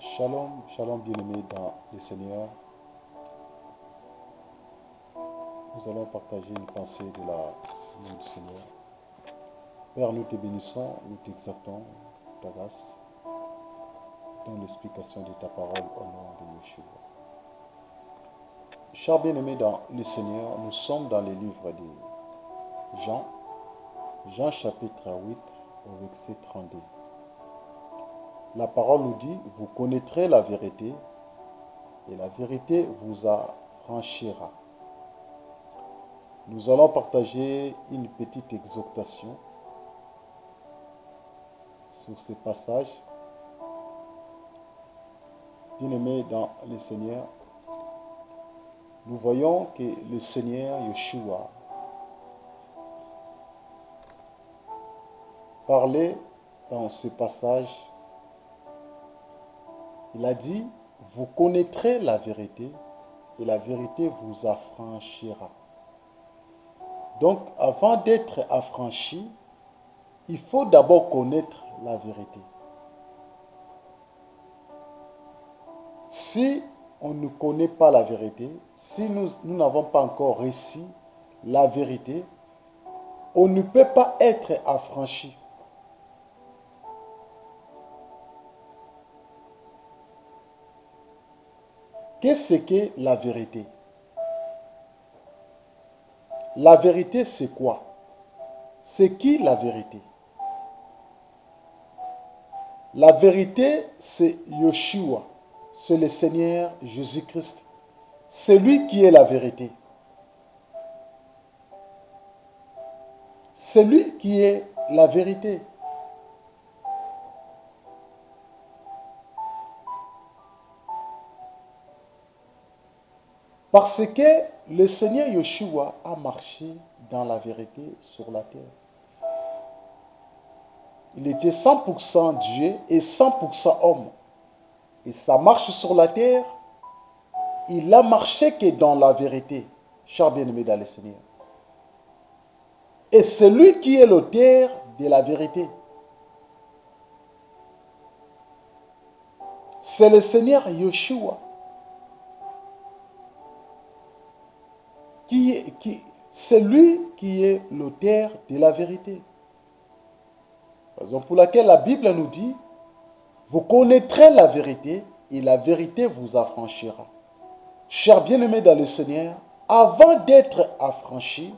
Shalom, shalom bien-aimés dans le Seigneur. Nous allons partager une pensée de la main du Seigneur. Père, nous te bénissons, nous t'exaltons, ta grâce, dans l'explication de ta parole au nom de Yeshua. Chers bien-aimés dans le Seigneur, nous sommes dans les livres de Jean, Jean chapitre 8 au verset 32. La parole nous dit, vous connaîtrez la vérité et la vérité vous affranchira. Nous allons partager une petite exhortation sur ce passage. Bien-aimés dans le Seigneur, nous voyons que le Seigneur Yeshua parlait dans ce passage. Il a dit, vous connaîtrez la vérité et la vérité vous affranchira. Donc, avant d'être affranchi, il faut d'abord connaître la vérité. Si on ne connaît pas la vérité, si nous n'avons pas encore reçu la vérité, on ne peut pas être affranchi. Qu'est-ce que la vérité? La vérité, c'est quoi? C'est qui la vérité? La vérité, c'est Yeshua, c'est le Seigneur Jésus-Christ. C'est lui qui est la vérité. C'est lui qui est la vérité. Parce que le Seigneur Yeshua a marché dans la vérité sur la terre. Il était 100% Dieu et 100% homme. Et sa marche sur la terre, il a marché que dans la vérité. Chers bien-aimés dans le Seigneur. Et c'est lui qui est l'auteur de la vérité. C'est le Seigneur Yeshua. C'est lui qui est l'auteur de la vérité. Raison pour laquelle la Bible nous dit, vous connaîtrez la vérité et la vérité vous affranchira. Chers bien-aimés dans le Seigneur, avant d'être affranchi,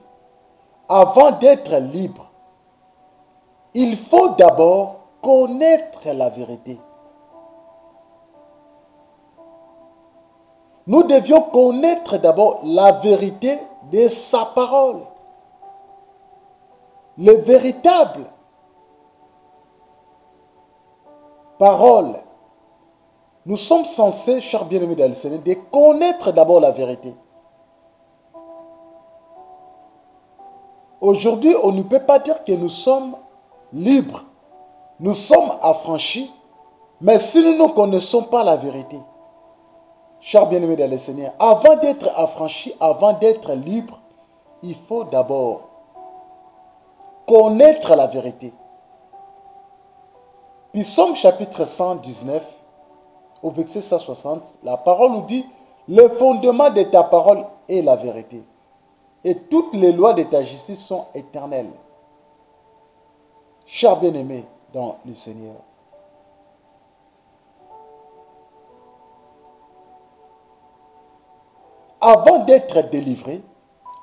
avant d'être libre, il faut d'abord connaître la vérité. Nous devions connaître d'abord la vérité de sa parole. Les véritables paroles. Nous sommes censés, chers bien-aimés dans le Seigneur, de connaître d'abord la vérité. Aujourd'hui, on ne peut pas dire que nous sommes libres. Nous sommes affranchis, mais si nous ne connaissons pas la vérité, chers bien-aimés dans le Seigneur, avant d'être affranchi, avant d'être libre, il faut d'abord connaître la vérité. Psaume chapitre 119, au verset 160, la parole nous dit, le fondement de ta parole est la vérité. Et toutes les lois de ta justice sont éternelles. Chers bien-aimés dans le Seigneur, avant d'être délivré,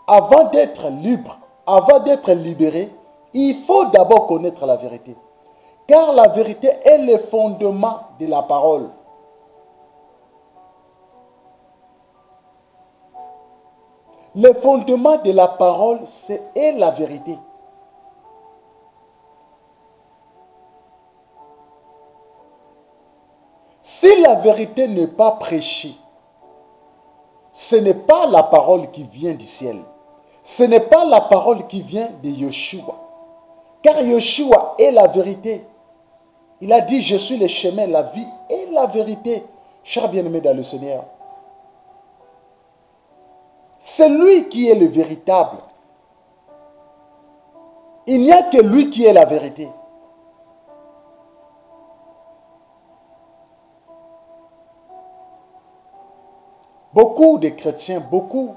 avant d'être libre, avant d'être libéré, il faut d'abord connaître la vérité. Car la vérité est le fondement de la parole. Le fondement de la parole, c'est la vérité. Si la vérité n'est pas prêchée, ce n'est pas la parole qui vient du ciel. Ce n'est pas la parole qui vient de Yeshua. Car Yeshua est la vérité. Il a dit, je suis le chemin, la vie et la vérité. Chers bien-aimés dans le Seigneur. C'est lui qui est le véritable. Il n'y a que lui qui est la vérité. beaucoup de chrétiens, beaucoup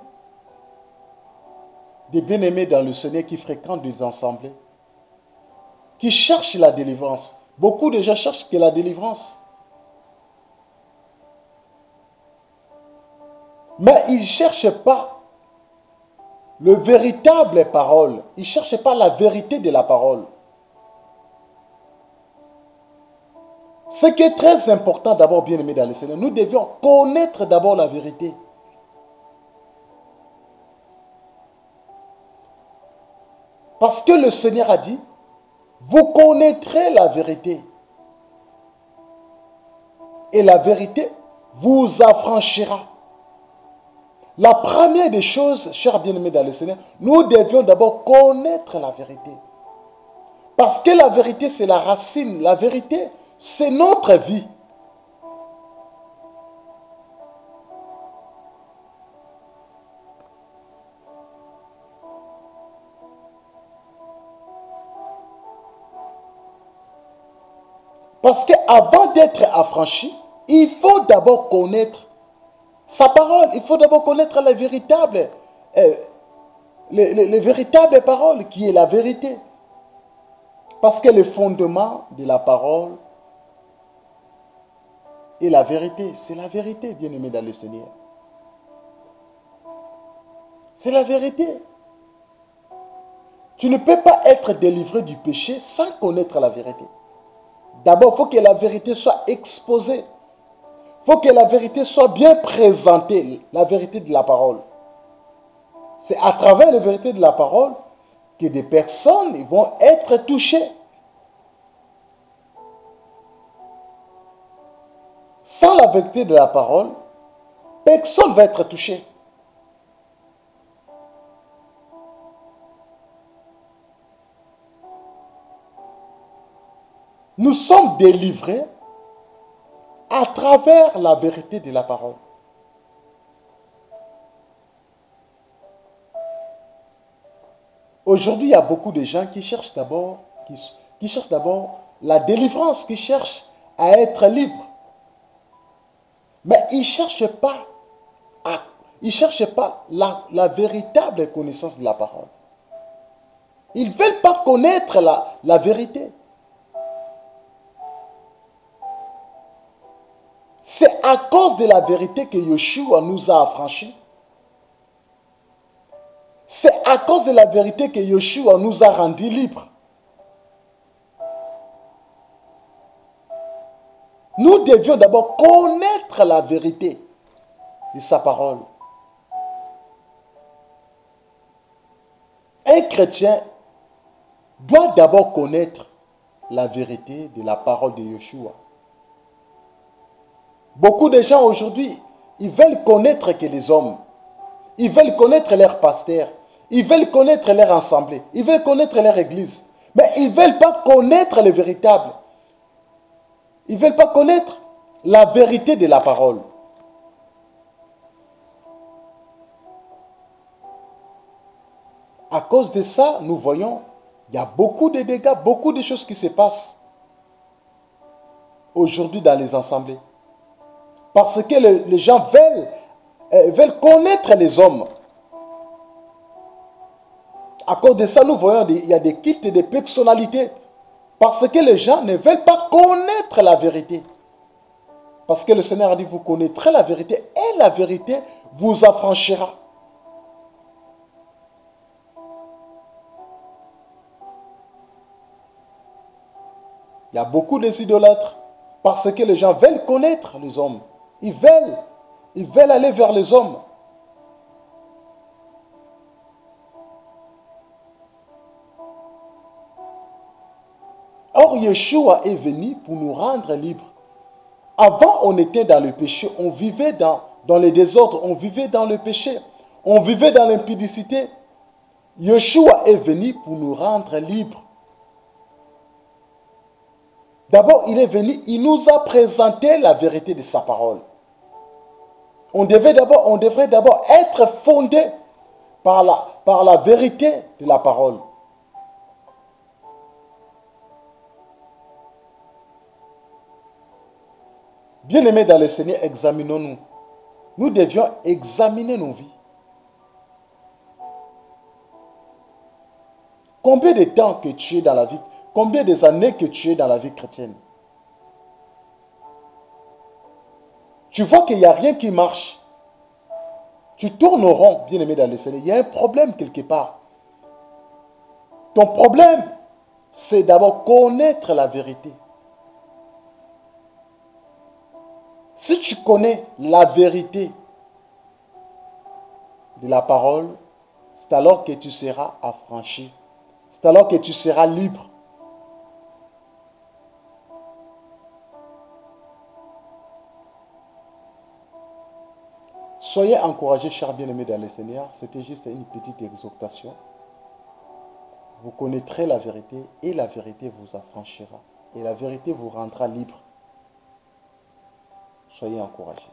de bien-aimés dans le Seigneur qui fréquentent des assemblées, qui cherchent la délivrance. Beaucoup de gens cherchent que la délivrance. Mais ils ne cherchent pas le véritable parole. Ils ne cherchent pas la vérité de la parole. Ce qui est très important d'abord, bien aimé dans le Seigneur, nous devions connaître d'abord la vérité. Parce que le Seigneur a dit, vous connaîtrez la vérité. Et la vérité vous affranchira. La première des choses, chers bien-aimés dans le Seigneur, nous devions d'abord connaître la vérité. Parce que la vérité, c'est la racine. La vérité, c'est notre vie. Parce qu'avant d'être affranchi, il faut d'abord connaître sa parole. Il faut d'abord connaître les véritables paroles, qui est la vérité. Parce que le fondement de la parole est la vérité. C'est la vérité, bien-aimé dans le Seigneur. C'est la vérité. Tu ne peux pas être délivré du péché sans connaître la vérité. D'abord, il faut que la vérité soit exposée. Il faut que la vérité soit bien présentée, la vérité de la parole. C'est à travers la vérité de la parole que des personnes vont être touchées. Sans la vérité de la parole, personne ne va être touché. Nous sommes délivrés à travers la vérité de la parole. Aujourd'hui, il y a beaucoup de gens qui cherchent d'abord la délivrance, qui cherchent à être libres. Mais ils ne cherchent pas la véritable connaissance de la parole. Ils ne veulent pas connaître la vérité. C'est à cause de la vérité que Yeshua nous a affranchis. C'est à cause de la vérité que Yeshua nous a rendus libres. Nous devions d'abord connaître la vérité de sa parole. Un chrétien doit d'abord connaître la vérité de la parole de Yeshua. Beaucoup de gens aujourd'hui, ils veulent connaître que les hommes. Ils veulent connaître leur pasteur. Ils veulent connaître leur assemblée. Ils veulent connaître leur église. Mais ils ne veulent pas connaître le véritable. Ils ne veulent pas connaître la vérité de la parole. À cause de ça, nous voyons, il y a beaucoup de dégâts, beaucoup de choses qui se passent aujourd'hui dans les assemblées. Parce que les gens veulent connaître les hommes. À cause de ça, nous voyons il y a des cultes et des personnalités. Parce que les gens ne veulent pas connaître la vérité. Parce que le Seigneur a dit, vous connaîtrez la vérité et la vérité vous affranchira. Il y a beaucoup d'idolâtres. Parce que les gens veulent connaître les hommes. Ils veulent aller vers les hommes. Or, Yeshua est venu pour nous rendre libres. Avant, on était dans le péché. On vivait dans le désordre. On vivait dans le péché. On vivait dans l'impudicité. Yeshua est venu pour nous rendre libres. D'abord, il est venu, il nous a présenté la vérité de sa parole. On devrait d'abord être fondé par la vérité de la parole. Bien-aimés dans le Seigneur, examinons-nous. nous devions examiner nos vies. Combien de temps que tu es dans la vie, combien des années que tu es dans la vie chrétienne? Tu vois qu'il n'y a rien qui marche. Tu tournes au rond, bien-aimé dans le Seigneur. Il y a un problème quelque part. Ton problème, c'est d'abord connaître la vérité. Si tu connais la vérité de la parole, c'est alors que tu seras affranchi. C'est alors que tu seras libre. Soyez encouragés, chers bien-aimés dans le Seigneur. C'était juste une petite exhortation. Vous connaîtrez la vérité et la vérité vous affranchira. Et la vérité vous rendra libre. Soyez encouragés.